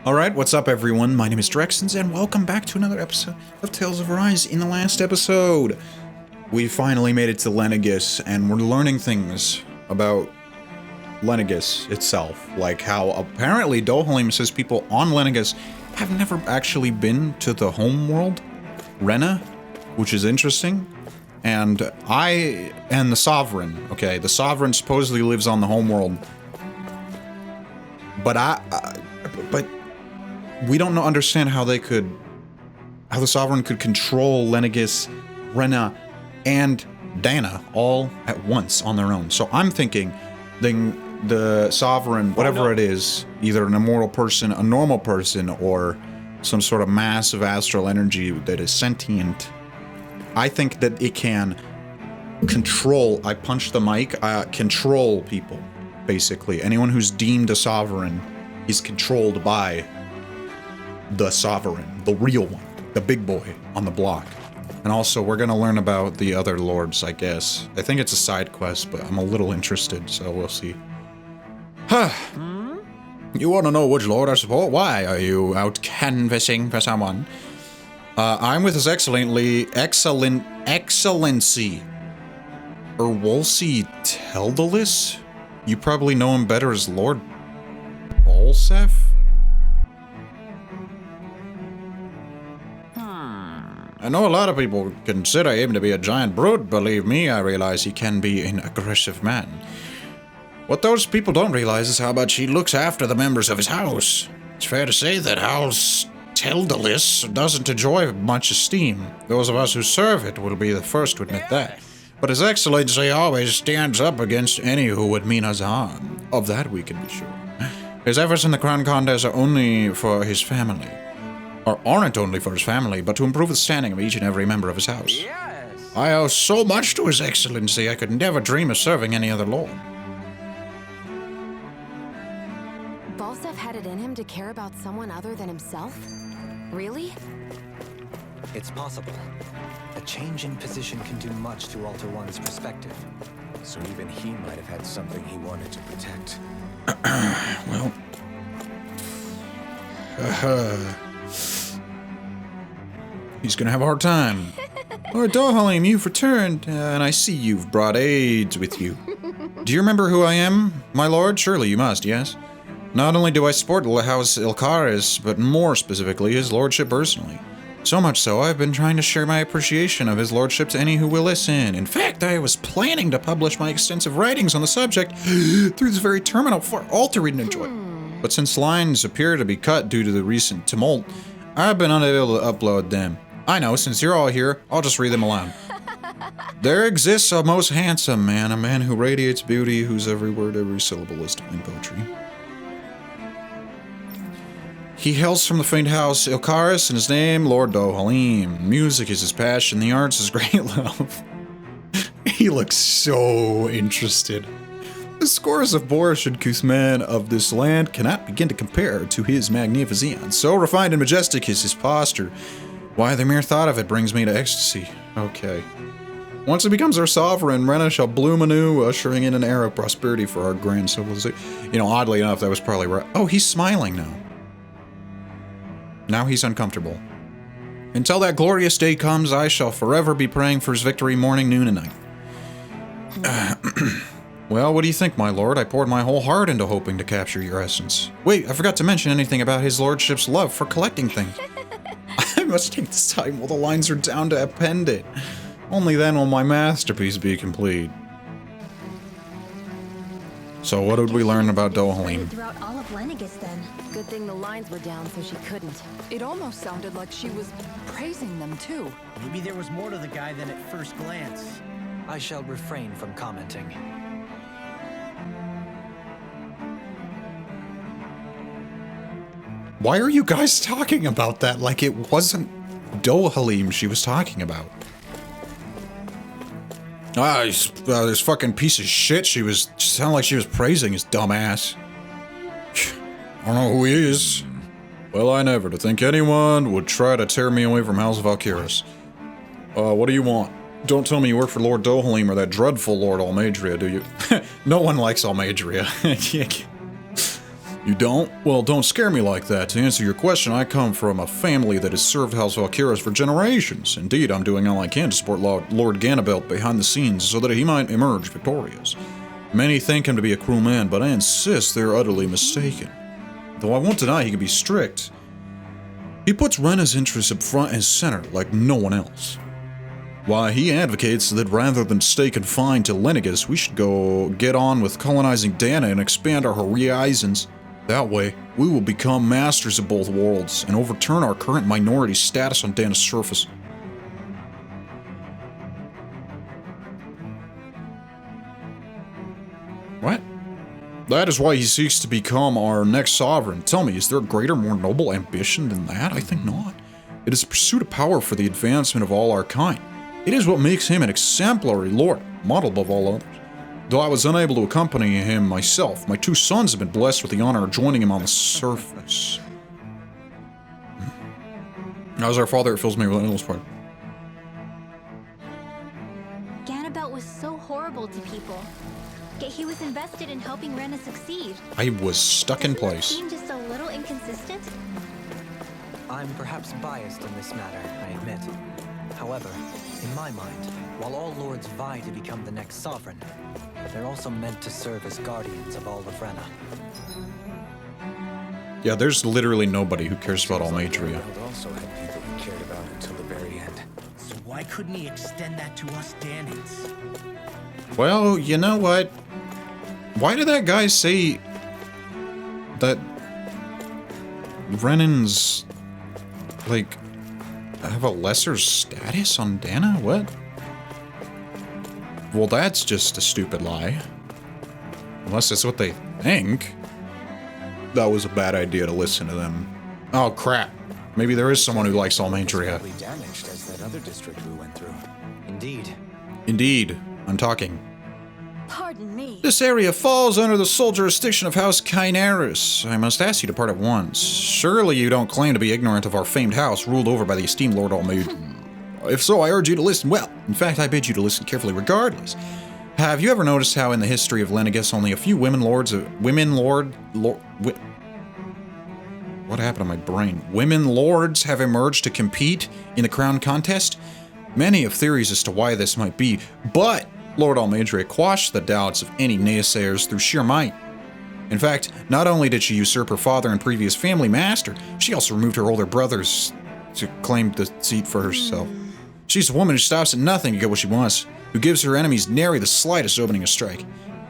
Alright, what's up everyone? My name is Drexanz and welcome back to another episode of Tales of Arise. In the last episode, we finally made it to Lenegis and we're learning things about Lenegis itself. Like how apparently DOHALIM says people on Lenegis have never actually been to the home world, Rena, which is interesting. And the Sovereign, okay, the Sovereign supposedly lives on the home world. But but we don't understand how the Sovereign could control Lenegis, Rena, and Dana all at once on their own. So I'm thinking the Sovereign, whatever it is, either an immortal person, a normal person, or some sort of massive astral energy that is sentient, I think that it can control, I punched the mic, control people, basically. Anyone who's deemed a Sovereign is controlled by the Sovereign, the real one, the big boy on the block. And also, we're gonna learn about the other lords, I guess. I think it's a side quest, but I'm a little interested, so we'll see. Huh. You wanna know which lord I support? Why are you out canvassing for someone? I'm with His Excellency, Erwolsi Teldalis? You probably know him better as Lord Bolsef? I know a lot of people consider him to be a giant brute. Believe me, I realize he can be an aggressive man. What those people don't realize is how much he looks after the members of his house. It's fair to say that House Teldalis doesn't enjoy much esteem. Those of us who serve it will be the first to admit that. But His Excellency always stands up against any who would mean us harm. Of that we can be sure. His efforts in the crown contest are only for his family. Or aren't only for his family, but to improve the standing of each and every member of his house. Yes. I owe so much to His Excellency, I could never dream of serving any other lord. Bolsef had it in him to care about someone other than himself? Really? It's possible. A change in position can do much to alter one's perspective. So even he might have had something he wanted to protect. Well... He's gonna have a hard time. Lord DOHALIM, you've returned, and I see you've brought aides with you. Do you remember who I am, my lord? Surely you must, yes? Not only do I support House Ilkaris, but more specifically, his lordship personally. So much so, I've been trying to share my appreciation of his lordship to any who will listen. In fact, I was planning to publish my extensive writings on the subject through this very terminal for all to read and enjoy. But since lines appear to be cut due to the recent tumult, I've been unable to upload them. I know, since you're all here, I'll just read them aloud. There exists a most handsome man, a man who radiates beauty, whose every word, every syllable is divine poetry. He hails from the famed house Ilkaris, and his name, Lord DOHALIM. Music is his passion, the arts his great love. He looks so interested. The scores of Boris and Kuthman of this land cannot begin to compare to his magnificence. So refined and majestic is his posture. Why, the mere thought of it brings me to ecstasy. Okay. Once he becomes our sovereign, Rena shall bloom anew, ushering in an era of prosperity for our grand civilization. You know, oddly enough, that was probably right. Oh, he's smiling now. Now he's uncomfortable. Until that glorious day comes, I shall forever be praying for his victory morning, noon, and night. Well, what do you think, my lord? I poured my whole heart into hoping to capture your essence. Wait, I forgot to mention anything about his lordship's love for collecting things. I must take this time while the lines are down to append it. Only then will my masterpiece be complete. So what did we learn about DOHALIM? Throughout all of Lenegis, then. Good thing the lines were down so she couldn't. It almost sounded like she was praising them too. Maybe there was more to the guy than at first glance. I shall refrain from commenting. Why are you guys talking about that like it wasn't DOHALIM she was talking about? Ah, this fucking piece of shit sounded like she was praising his dumb ass. I don't know who he is. Well, I never to think anyone would try to tear me away from House Valkyris. What do you want? Don't tell me you work for Lord DOHALIM or that dreadful Lord Almadria, do you? No one likes Almadria. You You don't? Well, don't scare me like that. To answer your question, I come from a family that has served House Valkyras for generations. Indeed, I'm doing all I can to support Lord Ganabelt behind the scenes so that he might emerge victorious. Many think him to be a cruel man, but I insist they're utterly mistaken. Though I won't deny he can be strict, he puts Rena's interests up front and center like no one else. Why, he advocates that rather than stay confined to Lenegis, we should go get on with colonizing Dana and expand our horizons. That way, we will become masters of both worlds and overturn our current minority status on Dana's surface. What? That is why he seeks to become our next sovereign. Tell me, is there a greater, more noble ambition than that? I think not. It is the pursuit of power for the advancement of all our kind. It is what makes him an exemplary lord, modeled above all others. Though I was unable to accompany him myself, my 2 sons have been blessed with the honor of joining him on the surface. As our father, it fills me with endless pride. Ganabelt was so horrible to people, yet he was invested in helping Rena succeed. I was stuck in Doesn't that place. seem just a little inconsistent? I'm perhaps biased in this matter, I admit. However, in my mind, while all lords vie to become the next sovereign, they're also meant to serve as guardians of all of Rena. Yeah, there's literally nobody who cares about Almatria. He also had people he cared about until the very end. So why couldn't he extend that to us Danans? Well, you know what? Why did that guy say that Renan's, like, have a lesser status on Dana? What? Well, that's just a stupid lie. Unless that's what they think. That was a bad idea to listen to them. Oh, crap. Maybe there is someone who likes Almatria. Badly damaged as that other district we went through. Indeed. Indeed. I'm talking. Pardon me. This area falls under the sole jurisdiction of House Kynaris. I must ask you to depart at once. Surely you don't claim to be ignorant of our famed house, ruled over by the esteemed Lord Almatria. If so, I urge you to listen well. In fact, I bid you to listen carefully regardless. Have you ever noticed how in the history of Lenegis only a few what happened to my brain? Women lords have emerged to compete in the crown contest? Many have theories as to why this might be, but Lord Almatria quashed the doubts of any naysayers through sheer might. In fact, not only did she usurp her father and previous family master, she also removed her older brothers to claim the seat for herself. She's a woman who stops at nothing to get what she wants, who gives her enemies nary the slightest opening to strike.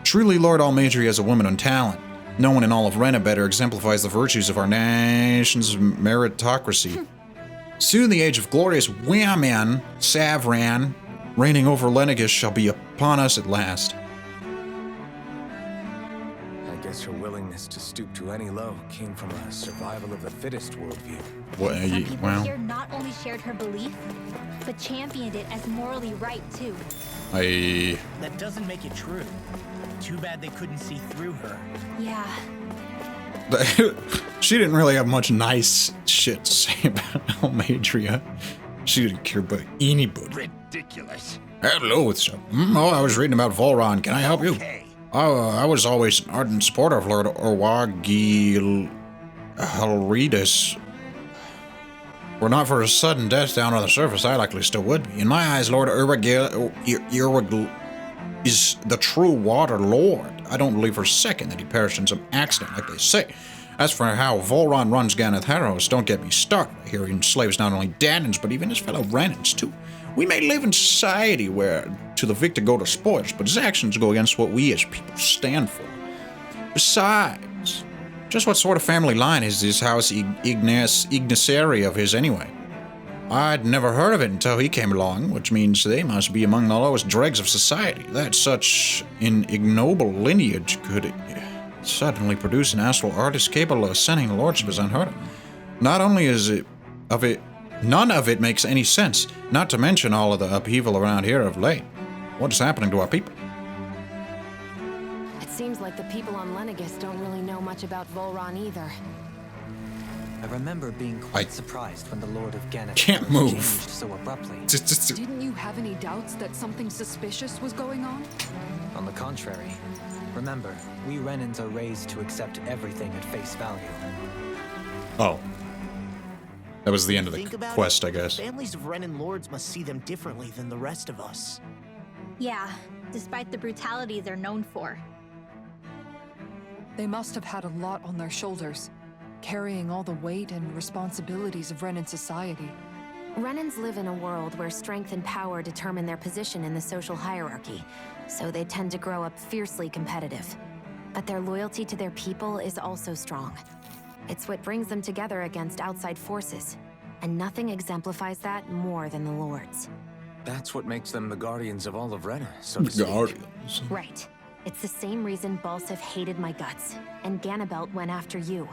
Truly, Lord Almatria is a woman on talent. No one in all of Rena better exemplifies the virtues of our nation's meritocracy. Soon the age of glorious women, Savran, reigning over Lenegis shall be upon us at last. I guess her willingness to stoop to any low came from a survival of the fittest worldview. Some people Well, here not only shared her belief, but championed it as morally right too. That doesn't make it true. Too bad they couldn't see through her. Yeah. She didn't really have much nice shit to say about Almatria. She didn't care about anybody. Ridiculous. Hello, what's up? Oh, I was reading about Volron. Can I help you? Okay. I was always an ardent supporter of Lord Orwagi Halridus. Were not for his sudden death down on the surface, I likely still would be. In my eyes, Lord Urwagil is the true water lord. I don't believe for a second that he perished in some accident, like they say. As for how Volron runs Ganeth Harrows, don't get me started. I hear he enslaves not only Danans, but even his fellow Renans, too. We may live in society where to the victor go the spoils, but his actions go against what we as people stand for. Besides, just what sort of family line is this house Ignaceri of his anyway? I'd never heard of it until he came along, which means they must be among the lowest dregs of society. That such an ignoble lineage could suddenly produce an astral artist capable of ascending the lordship is unheard of. Not only is none of it makes any sense, not to mention all of the upheaval around here of late. What is happening to our people? It seems like the people on Lenegis don't really know much about Volron either. I remember being quite surprised when the Lord of Ganeth Can't move. changed so abruptly. Didn't you have any doubts that something suspicious was going on? On the contrary, Remember, we Renans are raised to accept everything at face value. Oh. That was the end of the Think about quest, it, I guess. Families of Renan lords must see them differently than the rest of us. Yeah, despite the brutality they're known for. They must have had a lot on their shoulders, carrying all the weight and responsibilities of Renan society. Renans live in a world where strength and power determine their position in the social hierarchy, so they tend to grow up fiercely competitive. But their loyalty to their people is also strong. It's what brings them together against outside forces, and nothing exemplifies that more than the Lords. That's what makes them the guardians of all of Rena, so to speak. Guardians. Right. It's the same reason Balsef hated my guts, and Ganabelt went after you,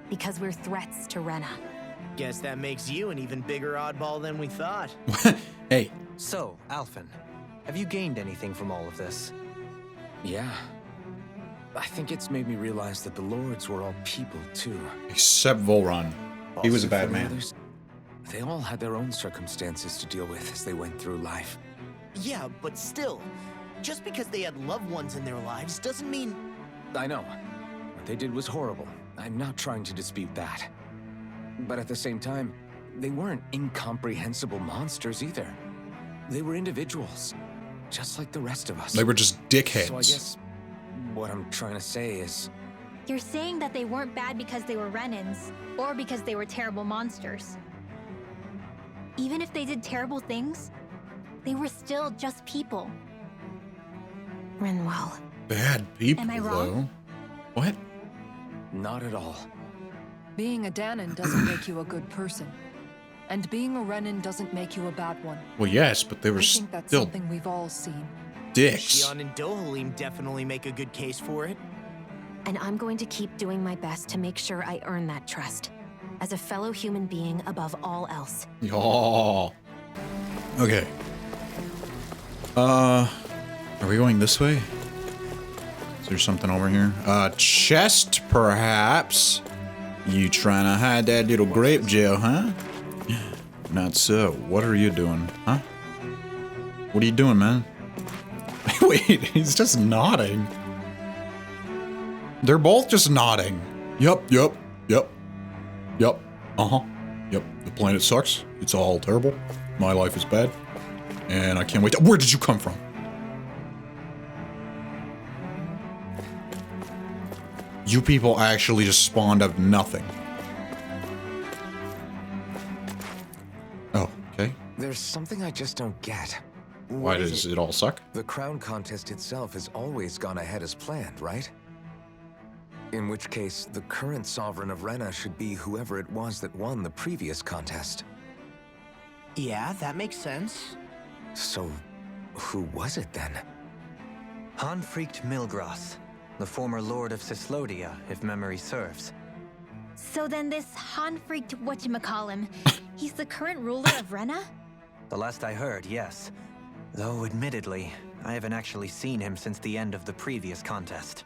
because we're threats to Rena. Guess that makes you an even bigger oddball than we thought. Hey. So, Alphen, have you gained anything from all of this? Yeah. I think it's made me realize that the lords were all people, too. Except Volron. He was a bad For the man. others, they all had their own circumstances to deal with as they went through life. Yeah, but still, just because they had loved ones in their lives doesn't mean... I know. What they did was horrible. I'm not trying to dispute that. But at the same time, they weren't incomprehensible monsters either. They were individuals, just like the rest of us. They were just dickheads. So I guess what I'm trying to say is... You're saying that they weren't bad because they were Renans, or because they were terrible monsters. Even if they did terrible things, they were still just people. Rinwell. Bad people, Am I wrong? though. What? Not at all. Being a Danon doesn't make you a good person. And being a Renan doesn't make you a bad one. Well, yes, but they were I think that's still something we've all seen. dicks. Xion and DOHALIM definitely make a good case for it. And I'm going to keep doing my best to make sure I earn that trust. As a fellow human being above all else. Oh. Okay. Are we going this way? Is there something over here? Chest, perhaps? You trying to hide that little grape gel, huh? Not so. What are you doing, huh? What are you doing, man? Wait, he's just nodding. They're both just nodding. Yup. Uh-huh. Yep. The planet sucks. It's all terrible. My life is bad. And I can't wait to— Where did you come from? You people actually just spawned out of nothing. Oh, okay. There's something I just don't get. Why What is does it all suck? The crown contest itself has always gone ahead as planned, right? In which case, the current sovereign of Rena should be whoever it was that won the previous contest. Yeah, that makes sense. So, who was it then? Hanfried Milgrath, the former lord of Cislodia, if memory serves. So then this Hanfried whatchamacallem, he's the current ruler of Rena? The last I heard, yes. Though, admittedly, I haven't actually seen him since the end of the previous contest.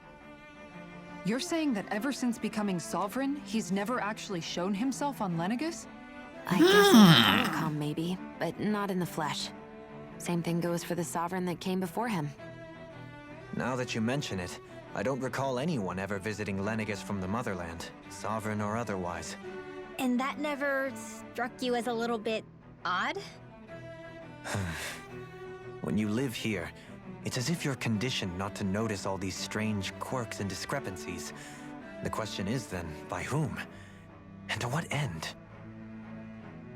You're saying that ever since becoming sovereign, he's never actually shown himself on Lenegus? I guess in the outcome, maybe, but not in the flesh. Same thing goes for the sovereign that came before him. Now that you mention it, I don't recall anyone ever visiting Lenegus from the motherland, sovereign or otherwise. And that never struck you as a little bit odd? When you live here, it's as if you're conditioned not to notice all these strange quirks and discrepancies. The question is then, by whom? And to what end?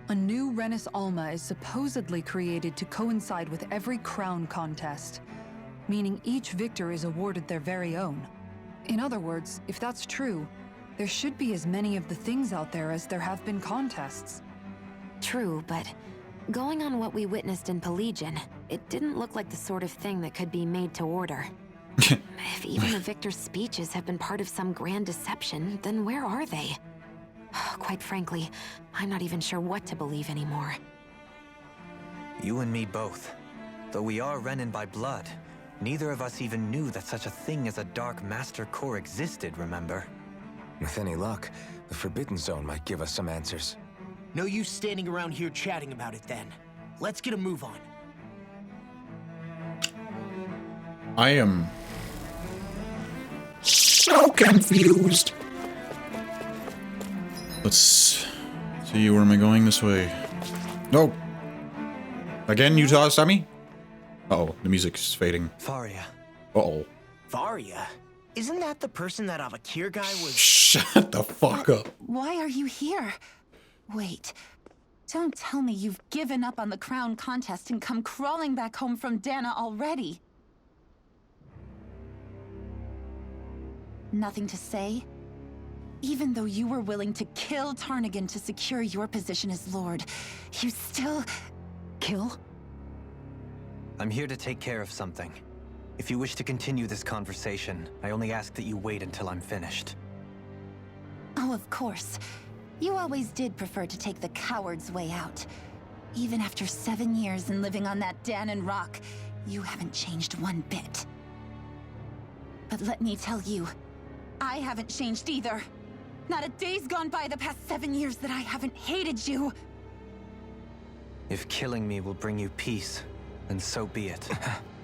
A new Renis Alma is supposedly created to coincide with every crown contest, meaning each victor is awarded their very own. In other words, if that's true, there should be as many of the things out there as there have been contests. True, but going on what we witnessed in Pelagian, it didn't look like the sort of thing that could be made to order. If even the victor's speeches have been part of some grand deception, then where are they? Quite frankly, I'm not even sure what to believe anymore. You and me both. Though we are Renan by blood, neither of us even knew that such a thing as a Dark Master Core existed, remember? With any luck, the Forbidden Zone might give us some answers. No use standing around here chatting about it then. Let's get a move on. so confused. Let's see, where am I going this way? No. Again, you tossed at me? Uh-oh, the music's fading. Faria. Uh-oh. Varia? Isn't that the person that Avakir guy was? Shut the fuck up. Why are you here? Wait. Don't tell me you've given up on the crown contest and come crawling back home from Dana already. Nothing to say? Even though you were willing to kill Tarnigan to secure your position as Lord, you still... Kill? I'm here to take care of something. If you wish to continue this conversation, I only ask that you wait until I'm finished. Oh, of course. You always did prefer to take the coward's way out. Even after 7 years and living on that Danon rock, you haven't changed one bit. But let me tell you, I haven't changed either. Not a day's gone by the past 7 years that I haven't hated you. If killing me will bring you peace, then so be it.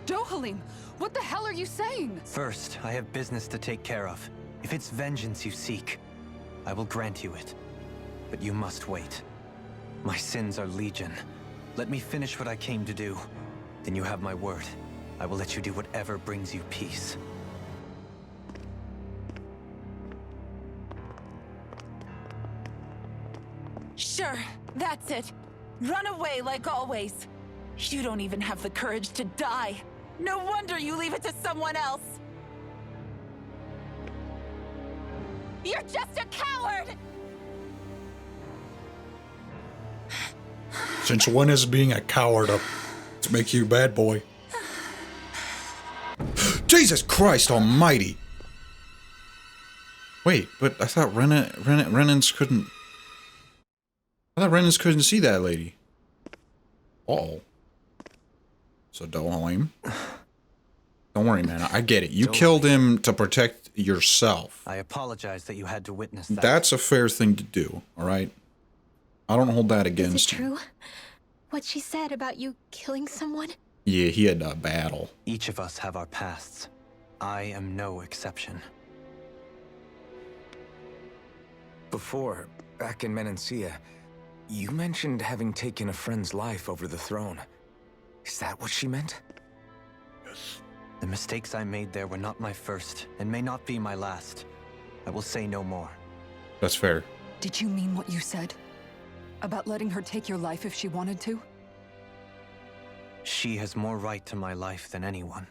DOHALIM, what the hell are you saying? First, I have business to take care of. If it's vengeance you seek, I will grant you it. But you must wait. My sins are legion. Let me finish what I came to do. Then you have my word. I will let you do whatever brings you peace. Sure, that's it. Run away like always. You don't even have the courage to die. No wonder you leave it to someone else. You're just a coward! Since when is being a coward to make you a bad boy? Jesus Christ almighty! Wait, but I thought Renans couldn't... I thought Renans couldn't see that lady. Uh-oh. So DOHALIM. Don't worry, man. I get it. You killed him to protect yourself. I apologize that you had to witness that. That's a fair thing to do, alright? I don't hold that Is against it you. true? What she said about you killing someone? Yeah, he had a battle. Each of us have our pasts. I am no exception. Before, back in Menancia, you mentioned having taken a friend's life over the throne. Is that what she meant? The mistakes I made there were not my first, and may not be my last. I will say no more. That's fair. Did you mean what you said? About letting her take your life if she wanted to? She has more right to my life than anyone.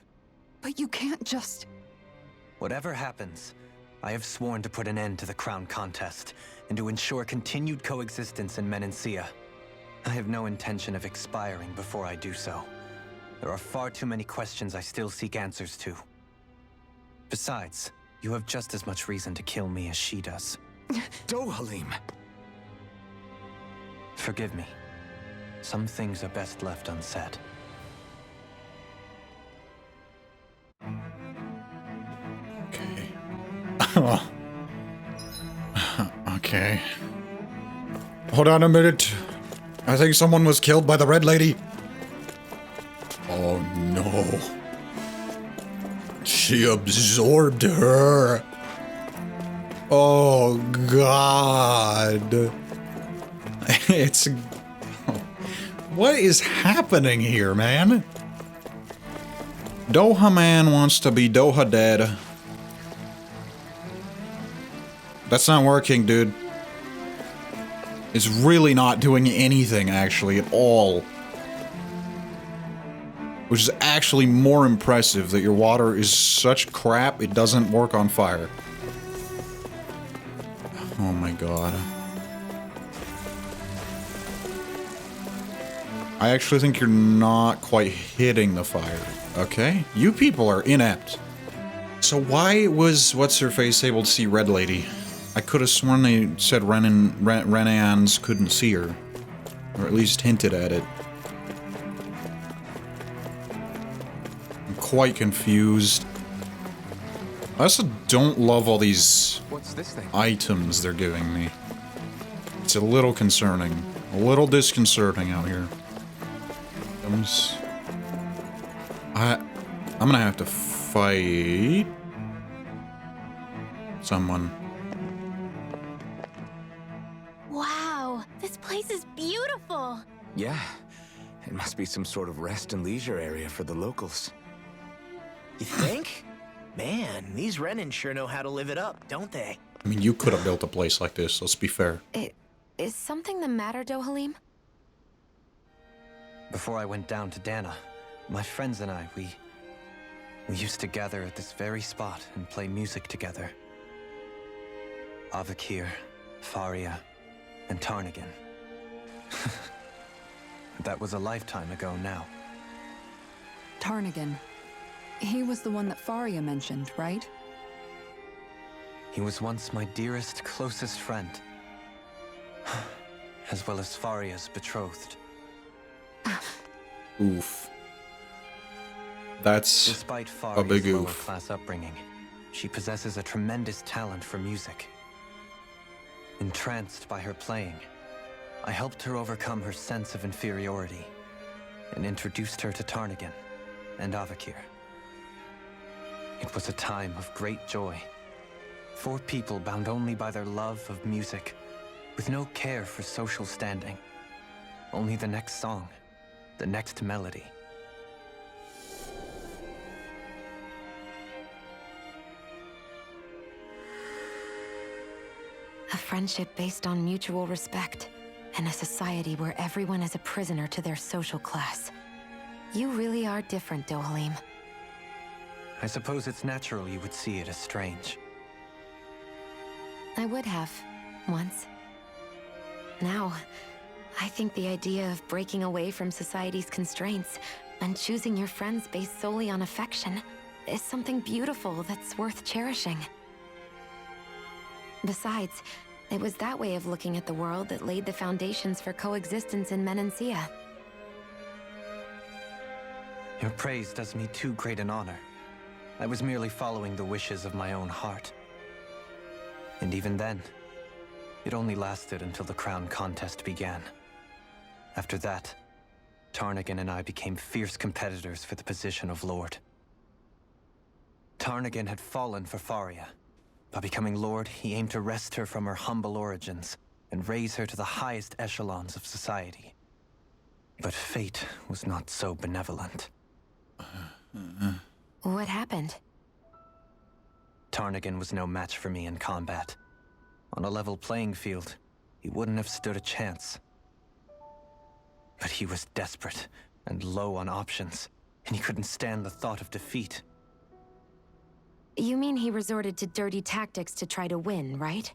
But you can't just... Whatever happens, I have sworn to put an end to the crown contest, and to ensure continued coexistence in Menancia. I have no intention of expiring before I do so. There are far too many questions I still seek answers to. Besides, you have just as much reason to kill me as she does. DOHALIM! Forgive me. Some things are best left unsaid. Okay. Okay. Hold on a minute. I think someone was killed by the red lady. Oh no. She absorbed her. Oh God. It's... What is happening here, man? Doha man wants to be Doha dead. That's not working, dude. It's really not doing anything, actually, at all. Which is actually more impressive that your water is such crap it doesn't work on fire. Oh my god. I actually think you're not quite hitting the fire. Okay? You people are inept. So why was What's-Her-Face able to see Red Lady? I could have sworn they said Renans couldn't see her. Or at least hinted at it. I'm quite confused. I also don't love all these What's this thing? items they're giving me. It's a little concerning. A little disconcerting out here. I'm gonna have to fight. someone. Wow, this place is beautiful. Yeah, it must be some sort of rest and leisure area for the locals. You think? Man, these Renans sure know how to live it up, don't they? I mean, you could have built a place like this, let's be fair. Is something the matter, DOHALIM? Before I went down to Dana, my friends and I, we used to gather at this very spot and play music together. Avakir, Faria, and Tarnigan. That was a lifetime ago now. Tarnigan. He was the one that Faria mentioned, right? He was once my dearest, closest friend. As well as Faria's betrothed. Oof. That's Despite a big Faria's oof. lower-class upbringing, she possesses a tremendous talent for music. Entranced by her playing, I helped her overcome her sense of inferiority and introduced her to Tarnigan and Avakir. It was a time of great joy. 4 people bound only by their love of music, with no care for social standing. Only the next song, the next melody. A friendship based on mutual respect, and a society where everyone is a prisoner to their social class. You really are different, DOHALIM. I suppose it's natural you would see it as strange. I would have, once. Now, I think the idea of breaking away from society's constraints and choosing your friends based solely on affection is something beautiful that's worth cherishing. Besides, it was that way of looking at the world that laid the foundations for coexistence in Menancia. Your praise does me too great an honor. I was merely following the wishes of my own heart. And even then, it only lasted until the crown contest began. After that, Tarnigan and I became fierce competitors for the position of Lord. Tarnigan had fallen for Faria. By becoming Lord, he aimed to wrest her from her humble origins and raise her to the highest echelons of society. But fate was not so benevolent. What happened? Tarnigan was no match for me in combat. On a level playing field, he wouldn't have stood a chance. But he was desperate and low on options, and he couldn't stand the thought of defeat. You mean he resorted to dirty tactics to try to win, right?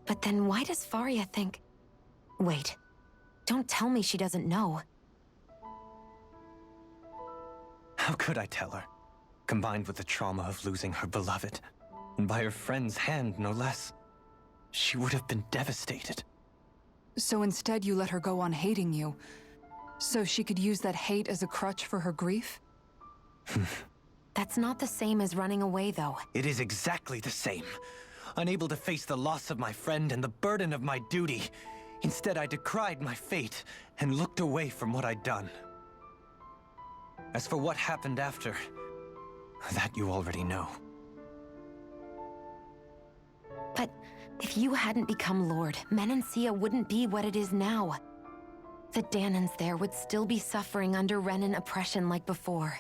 But then why does Faria think... Wait, don't tell me she doesn't know. How could I tell her? Combined with the trauma of losing her beloved, and by her friend's hand, no less, she would have been devastated. So instead you let her go on hating you, so she could use that hate as a crutch for her grief? That's not the same as running away, though. It is exactly the same. Unable to face the loss of my friend and the burden of my duty, instead I decried my fate and looked away from what I'd done. As for what happened after, that you already know. But if you hadn't become Lord, Menancia wouldn't be what it is now. The Danans there would still be suffering under Renan oppression like before.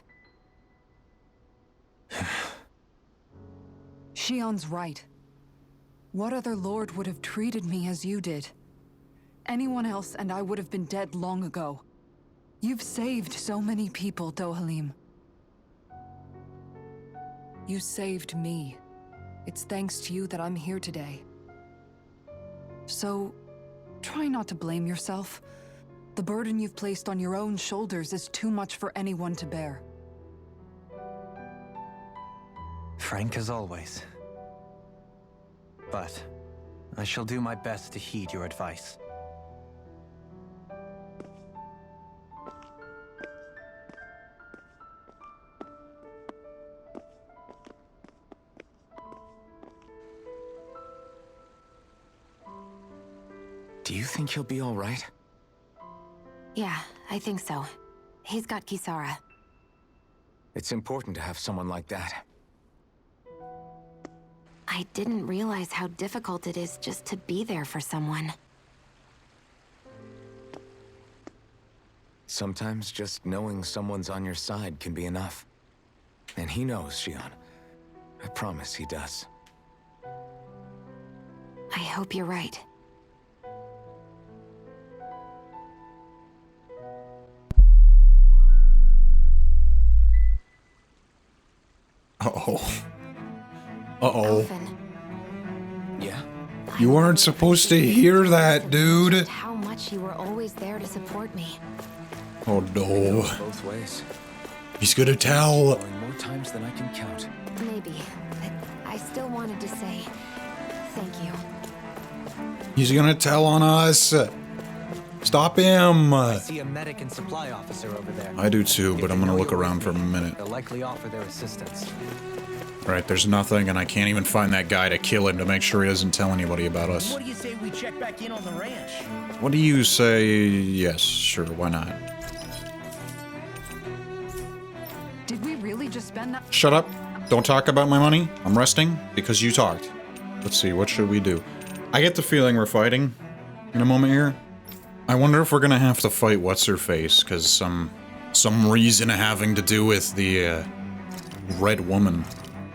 Shion's right. What other lord would have treated me as you did? Anyone else and I would have been dead long ago. You've saved so many people, DOHALIM. You saved me. It's thanks to you that I'm here today. So, try not to blame yourself. The burden you've placed on your own shoulders is too much for anyone to bear. Frank as always. But I shall do my best to heed your advice. Do you think he'll be all right? Yeah, I think so. He's got Kisara. It's important to have someone like that. I didn't realize how difficult it is just to be there for someone. Sometimes just knowing someone's on your side can be enough. And he knows, Xion. I promise he does. I hope you're right. Uh-oh. Uh-oh. Alphen, Yeah? You weren't supposed to hear that, dude. just how much you were always there to support me. Oh no. Both ways. He's gonna tell. Going more times than I can count. Maybe, but I still wanted to say thank you. He's gonna tell on us. Stop him. I see a medic and supply officer over there. I do too, If but they I'm gonna know look you're around with for a me, minute. They'll likely offer their assistance. Right, there's nothing, and I can't even find that guy to kill him to make sure he doesn't tell anybody about us. What do you say we check back in on the ranch? What do you say? Yes, sure, why not? Did we really just spend that? Shut up. Don't talk about my money. I'm resting because you talked. Let's see, what should we do? I get the feeling we're fighting in a moment here. I wonder if we're gonna have to fight What's-Her-Face, because some reason having to do with the red woman.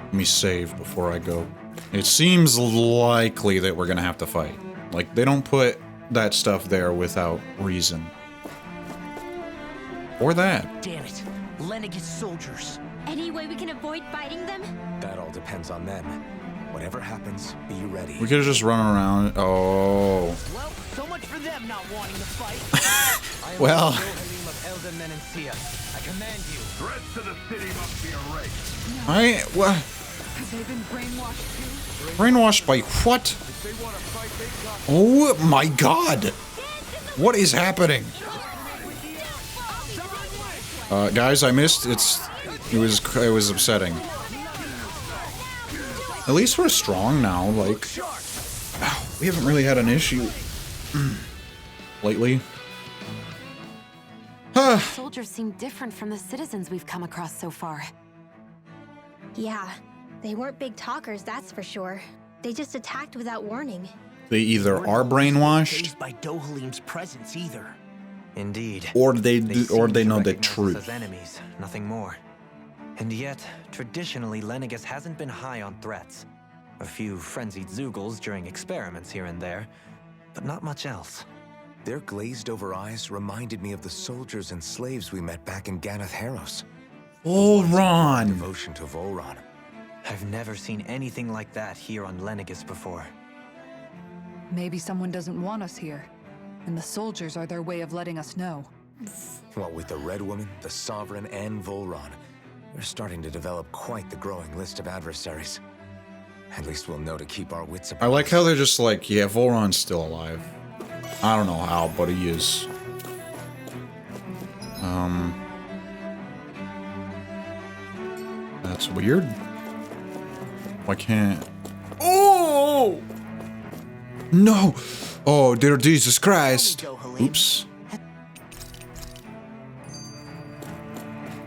Let me save before I go. It seems likely that we're gonna have to fight. Like, they don't put that stuff there without reason. Or that. Damn it. Lenegis soldiers. Any way we can avoid fighting them? That all depends on them. Whatever happens, be ready. We could've just run around. Oh. Well, so much for them not wanting to fight. I am Well. the DOHALIM of Elden Menencia. I command you. Threats to the city must be erased. What? Have they been brainwashed too? Brainwashed by what? Oh my god! What is happening? Guys, I missed. It was upsetting. At least we're strong now. Like, we haven't really had an issue lately. Soldiers seem different from the citizens we've come across so far. Yeah, they weren't big talkers, that's for sure. They just attacked without warning. They either are brainwashed, Fazed by DOHALIM's presence either. Indeed. or they They know the recognize us truth. as enemies, nothing more. And yet, traditionally, Lenegis hasn't been high on threats. A few frenzied Zeugles during experiments here and there, but not much else. Their glazed-over eyes reminded me of the soldiers and slaves we met back in Ganath Harros. Volron. Devotion to Volron. I've never seen anything like that here on Lenegis before. Maybe someone doesn't want us here, and the soldiers are their way of letting us know. What with the Red Woman, the Sovereign, and Volron, we're starting to develop quite the growing list of adversaries. At least we'll know to keep our wits about I like us. how they're just like, yeah, Volron's still alive. I don't know how, but he is. That's weird. Why can't... Oh! No! Oh, dear Jesus Christ. Oops.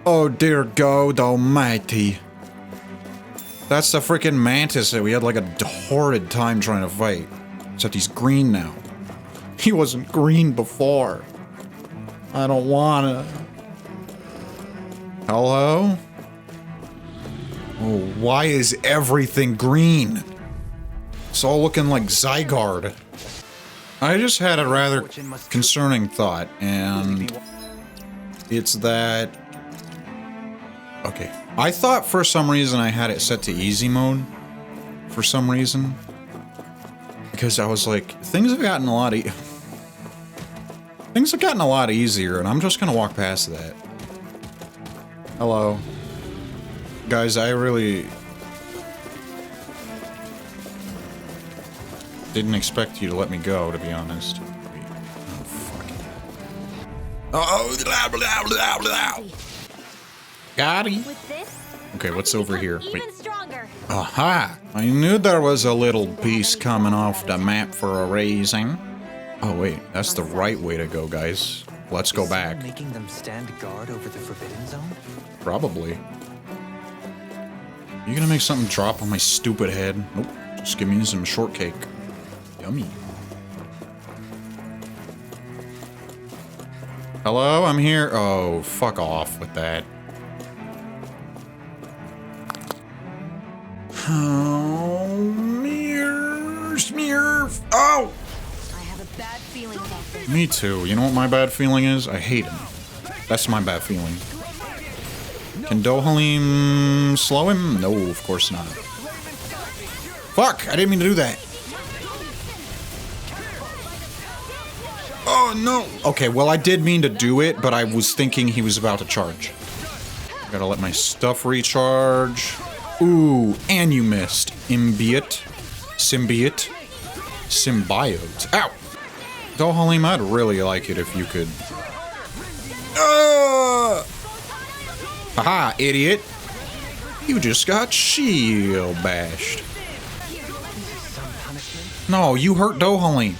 Oh, dear God almighty. That's the freaking mantis that we had like a horrid time trying to fight. Except he's green now. He wasn't green before. I don't wanna. Hello? Oh, why is everything green? It's all looking like Zygarde. I just had a rather concerning thought, and it's that... Okay. I thought for some reason I had it set to easy mode. For some reason. Because I was like, things have gotten a lot easier, and I'm just gonna walk past that. Hello. Guys, I really... didn't expect you to let me go, to be honest. Wait. Oh, fuck. Oh, blah, blah, blah, blah. Got him. With this, Okay, what's over here? Wait. even stronger. Aha! I knew there was a little piece coming off the map for a raising. Oh wait, that's the right way to go, guys. Let's go Is back. someone making them stand guard over the Forbidden Zone? Probably. You gonna make something drop on my stupid head? Nope. Just give me some shortcake. Yummy. Hello, I'm here. Oh, fuck off with that. Oh, smear. Oh! I have a bad feeling about this. Me too. You know what my bad feeling is? I hate him. That's my bad feeling. Can DOHALIM slow him? No, of course not. Fuck! I didn't mean to do that. Oh, no! Okay, well, I did mean to do it, but I was thinking he was about to charge. Gotta let my stuff recharge. Ooh, and you missed. Symbiote. Ow! DOHALIM, I'd really like it if you could... Haha, idiot! You just got shield bashed. No, you hurt DOHALIM.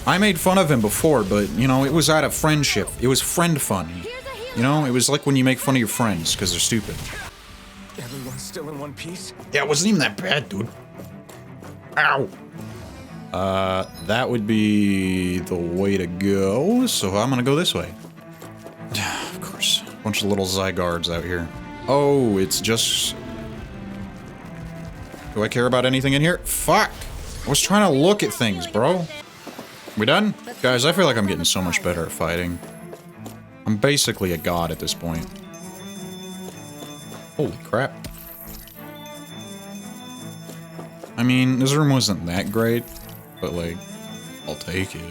I made fun of him before, but, you know, it was out of friendship. It was friend fun. You know, it was like when you make fun of your friends because they're stupid. Everyone's still in one piece? Yeah, it wasn't even that bad, dude. Ow! That would be the way to go, so I'm gonna go this way. Of course. Bunch of little Zygardes out here. Oh, it's just... Do I care about anything in here? Fuck! I was trying to look at things, bro. We done? Guys, I feel like I'm getting so much better at fighting. I'm basically a god at this point. Holy crap. I mean, this room wasn't that great, but like, I'll take it.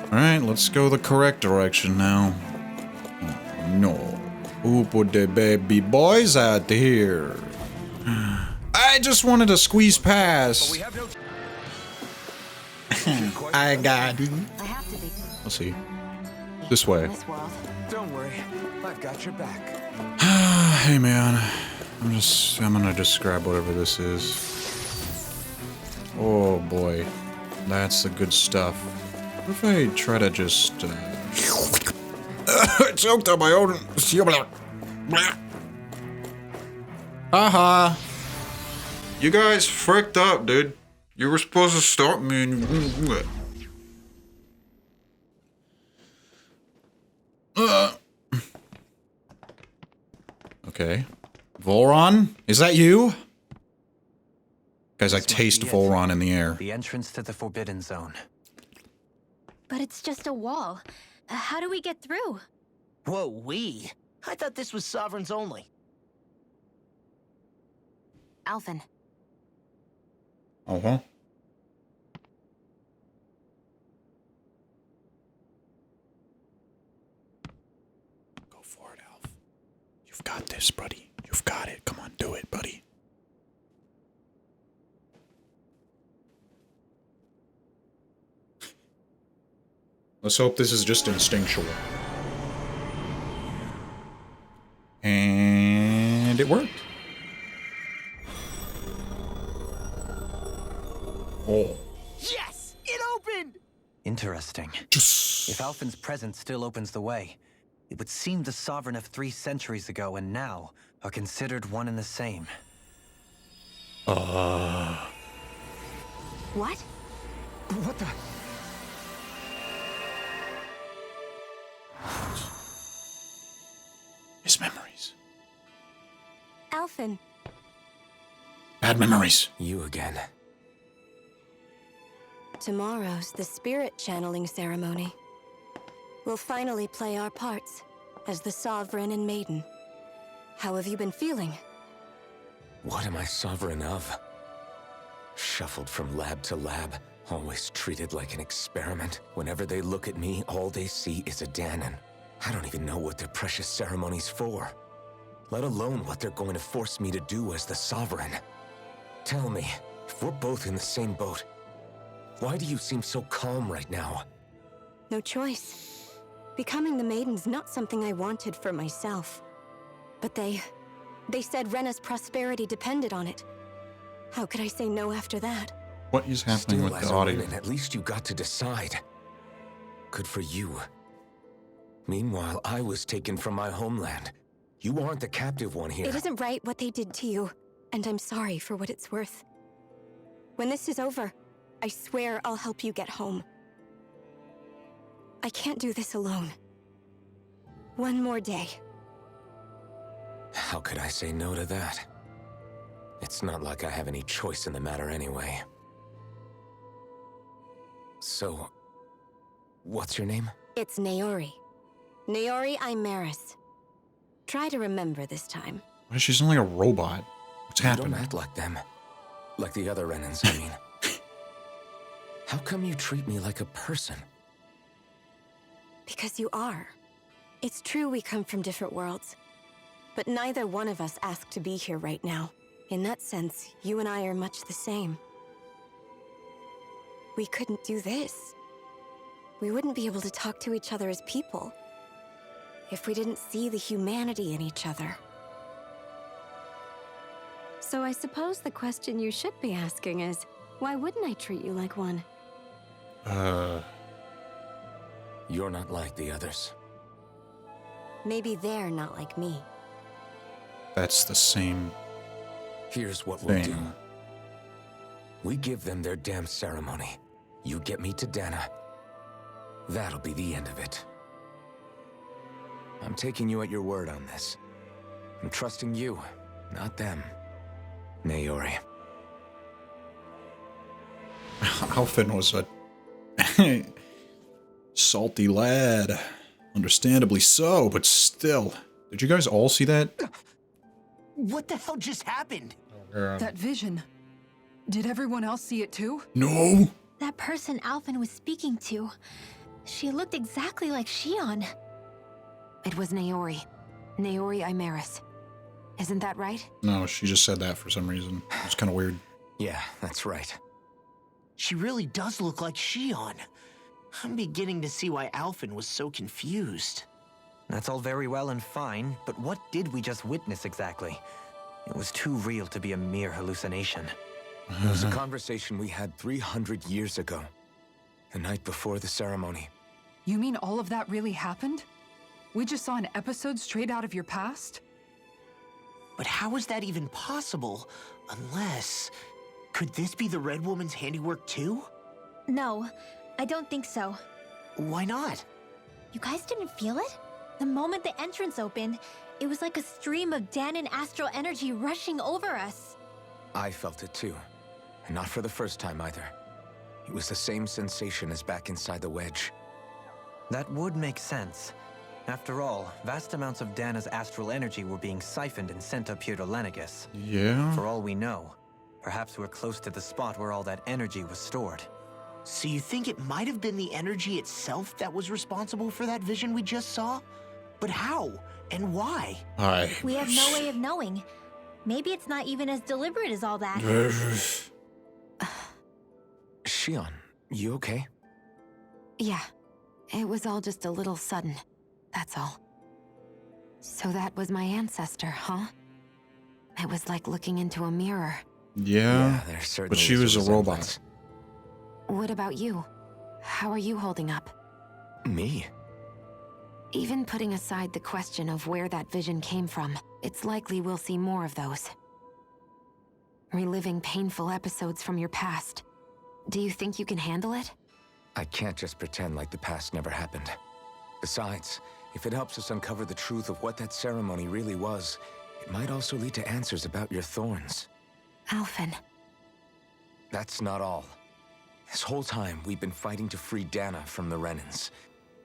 Alright, let's go the correct direction now. Oh, no. Who put the baby boys out here? I just wanted to squeeze past. I got it. I have to be. Let's see. This way. In this world. Don't worry, I've got your back. Hey man, I'm gonna just grab whatever this is. Oh boy, that's the good stuff. What if I try to just I choked on my own. Haha. You guys fricked up, dude. You were supposed to stop me and Okay. Volron? Is that you? Guys, I taste Volron in the air. The entrance to the Forbidden Zone. But it's just a wall. How do we get through? Whoa, we? I thought this was Sovereigns only. Alphen. Uh-huh. Go for it, Alf. You've got this, buddy. You've got it. Come on, do it, buddy. Let's hope this is just instinctual. And it worked. Oh. Yes! It opened! Interesting. Just... If Alphen's presence still opens the way, it would seem the Sovereign of 3 centuries ago and now are considered one and the same. What? What the? His memories. Alphen. Bad memories. You again. Tomorrow's the spirit channeling ceremony. We'll finally play our parts as the Sovereign and Maiden. How have you been feeling? What am I sovereign of? Shuffled from lab to lab, always treated like an experiment. Whenever they look at me, all they see is a Danon. I don't even know what their precious ceremony's for, let alone what they're going to force me to do as the Sovereign. Tell me, if we're both in the same boat, why do you seem so calm right now? No choice. Becoming the Maiden's not something I wanted for myself. But they said Rena's prosperity depended on it. How could I say no after that? What is happening Still, with as the a audio? woman, at least you got to decide. Good for you. Meanwhile, I was taken from my homeland, You aren't the captive one here. It isn't right what they did to you, and I'm sorry for what it's worth. When this is over, I swear I'll help you get home. I can't do this alone. One more day. How could I say no to that? It's not like I have any choice in the matter anyway. So, what's your name? It's Naori. Naori Imaris. Try to remember this time. Why does she sound like a robot? What's happening? Don't act like them. Like the other Renans, I mean. How come you treat me like a person? Because you are. It's true we come from different worlds. But neither one of us asked to be here right now. In that sense, you and I are much the same. We couldn't do this. We wouldn't be able to talk to each other as people if we didn't see the humanity in each other. So I suppose the question you should be asking is, why wouldn't I treat you like one? You're not like the others. Maybe they're not like me. That's the same Here's what thing. we'll do. We give them their damn ceremony. You get me to Dana. That'll be the end of it. I'm taking you at your word on this. I'm trusting you, not them. Naori. Alphen was a salty lad. Understandably so, but still. Did you guys all see that? What the hell just happened? That vision. Did everyone else see it too? No! That person Alphen was speaking to, she looked exactly like Shion. It was Naori. Naori Imaris. Isn't that right? No, she just said that for some reason. It was kind of weird. Yeah, that's right. She really does look like Shion. I'm beginning to see why Alphen was so confused. That's all very well and fine, but what did we just witness exactly? It was too real to be a mere hallucination. It was a conversation we had 300 years ago. The night before the ceremony. You mean all of that really happened? We just saw an episode straight out of your past? But how is that even possible? Unless... Could this be the Red Woman's handiwork too? No, I don't think so. Why not? You guys didn't feel it? The moment the entrance opened, it was like a stream of Danon astral energy rushing over us. I felt it too. And not for the first time either. It was the same sensation as back inside the wedge. That would make sense. After all, vast amounts of Dana's astral energy were being siphoned and sent up here to Lenegus. Yeah? For all we know, perhaps we're close to the spot where all that energy was stored. So you think it might have been the energy itself that was responsible for that vision we just saw? But how? And why? We have no way of knowing. Maybe it's not even as deliberate as all that. Shion, you okay? Yeah. It was all just a little sudden. That's all. So that was my ancestor, huh? It was like looking into a mirror. Yeah, there certainly but she is was a robot. resemblance. What about you? How are you holding up? Me? Even putting aside the question of where that vision came from, it's likely we'll see more of those. Reliving painful episodes from your past. Do you think you can handle it? I can't just pretend like the past never happened. Besides, if it helps us uncover the truth of what that ceremony really was, it might also lead to answers about your thorns. Alphen. That's not all. This whole time, we've been fighting to free Dana from the Renans.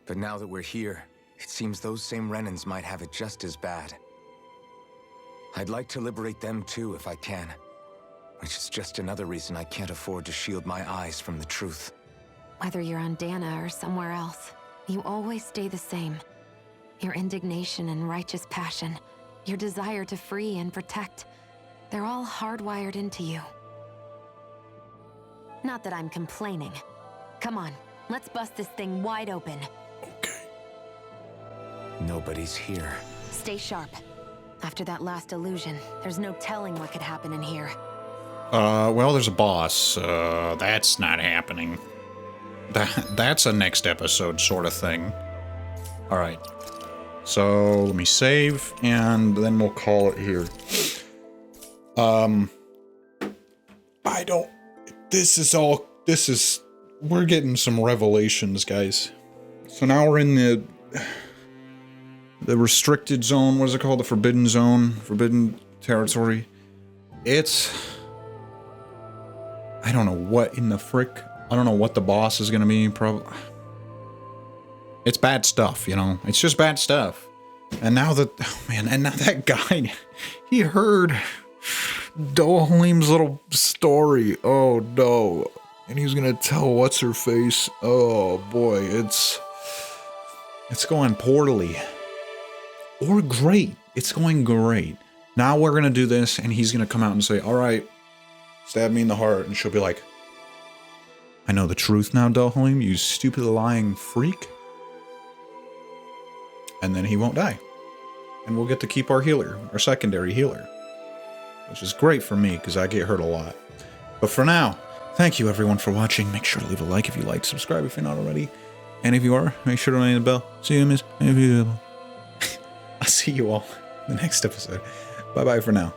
But now that we're here, it seems those same Renans might have it just as bad. I'd like to liberate them too if I can. Which is just another reason I can't afford to shield my eyes from the truth. Whether you're on Dana or somewhere else, you always stay the same. Your indignation and righteous passion, your desire to free and protect, they're all hardwired into you. Not that I'm complaining. Come on, let's bust this thing wide open. Okay. Nobody's here. Stay sharp. After that last illusion, there's no telling what could happen in here. Well, there's a boss. That's not happening. That's a next episode sort of thing. Alright. So let me save, and then we'll call it here. We're getting some revelations, guys. So now we're in the restricted zone. What is it called? The forbidden zone, forbidden territory. I don't know what in the frick. I don't know what the boss is gonna be. Probably. It's bad stuff, you know. It's just bad stuff. And now that, oh man, and now that guy, he heard DOHALIM's little story. Oh no. And he's gonna tell what's her face. Oh boy, it's going poorly. Or great. It's going great. Now we're gonna do this, and he's gonna come out and say, all right, stab me in the heart. And she'll be like, I know the truth now, DOHALIM, you stupid lying freak. And then he won't die. And we'll get to keep our healer, our secondary healer. Which is great for me, because I get hurt a lot. But for now, thank you everyone for watching. Make sure to leave a like if you liked, subscribe if you're not already. And if you are, make sure to ring the bell. See you, miss. I'll see you all in the next episode. Bye-bye for now.